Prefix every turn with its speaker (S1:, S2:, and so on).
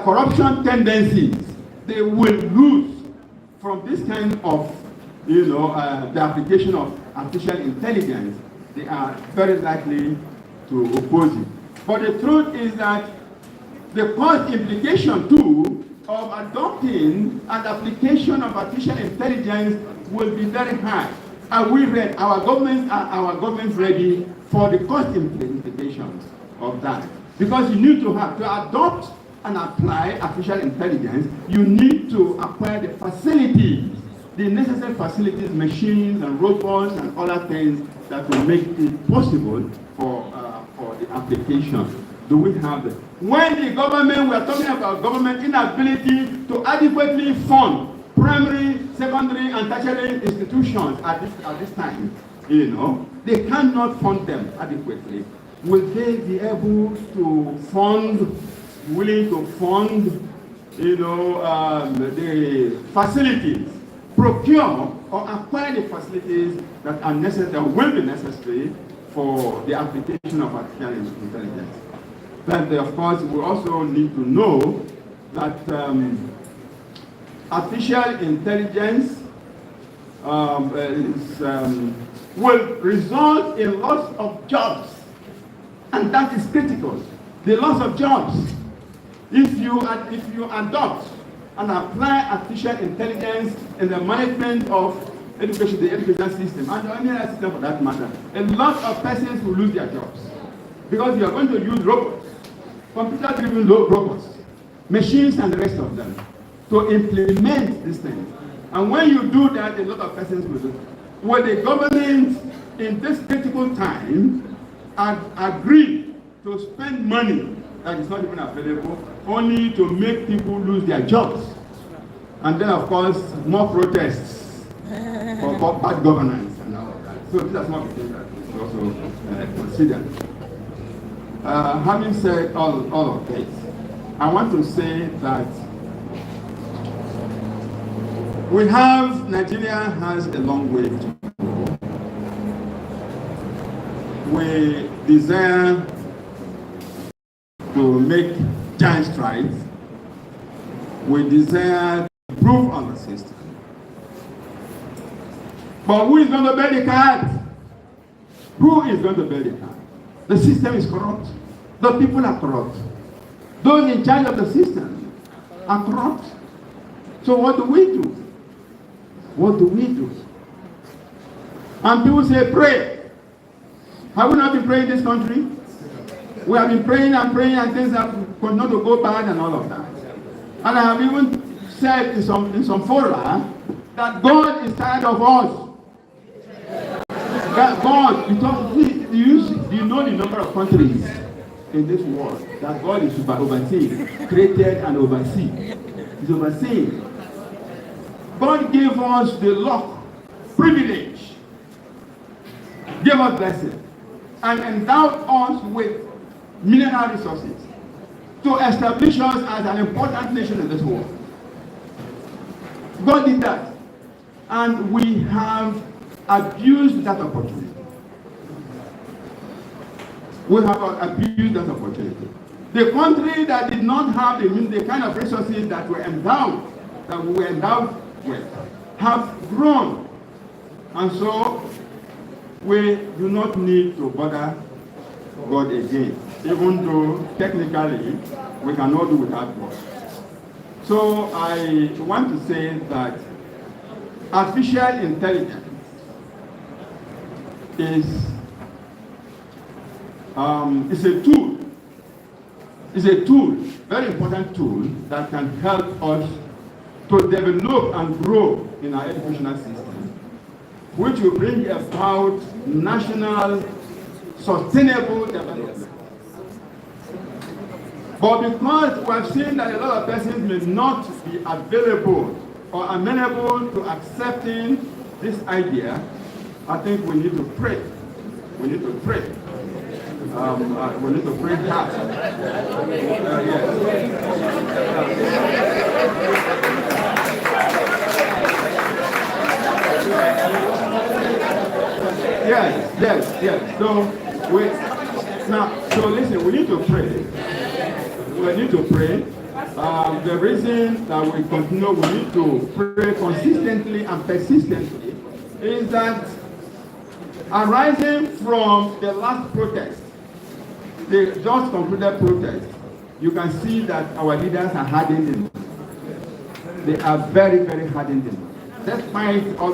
S1: corruption tendencies, they will lose from this kind of, the application of artificial intelligence. They are very likely to oppose it. But the truth is that the cost implication too of adopting an application of artificial intelligence will be very high. Are we ready? Our government ready for the cost implications of that? Because you need to adopt and apply artificial intelligence, you need to acquire the facilities, the necessary facilities, machines and robots and other things that will make it possible for the application. Do we have them? When the government, we are talking about government inability to adequately fund primary, secondary, and tertiary institutions at this time, they cannot fund them adequately. Will they be able to willing to fund, the facilities, procure or acquire the facilities that are necessary, that will be necessary for the application of artificial intelligence? But of course, we also need to know that artificial intelligence will result in loss of jobs, and that is critical. The loss of jobs. If you adopt and apply artificial intelligence in the management of education, the education system, and any other system for that matter, a lot of persons will lose their jobs because you are going to use robots, computer-driven robots, machines, and the rest of them to implement these things. And when you do that, a lot of persons will do. Will the government, in this critical time, agree to spend money that is not even available, only to make people lose their jobs? And then, of course, more protests for bad governance and all of that. So these are some of the things that we should also consider. Having said all of this, I want to say that Nigeria has a long way to go. We desire to make giant strides. We desire to improve on the system. But who is going to bear the card? Who is going to bear the card? The system is corrupt. The people are corrupt. Those in charge of the system are corrupt. So what do we do? What do we do? And people say, pray. Have we not been praying in this country? We have been praying and praying, and things have continued to go bad and all of that. And I have even said in some fora that God is tired of us. That God, do you know the number of countries in this world that God is overseeing, created and overseen? He's overseeing. God gave us the luck, privilege, gave us blessing, and endowed us with mineral resources to establish us as an important nation in this world. God did that, and we have abused that opportunity. We have abused that opportunity. The country that did not have the kind of resources that we were endowed with have grown, and so we do not need to bother God again, even though technically we cannot do without God. So I want to say that artificial intelligence is a tool. It's a tool, very important tool that can help us to develop and grow in our educational system, which will bring about national sustainable development. But because we have seen that a lot of persons may not be available or amenable to accepting this idea, I think we need to pray. We need to pray. We need to pray hard. Yes. So listen, we need to pray. We need to pray The reason that we continue, we need to pray consistently and persistently, is that arising from the last protest, the just concluded protest, you can see that our leaders are hardened. They are very, very hardened. Despite all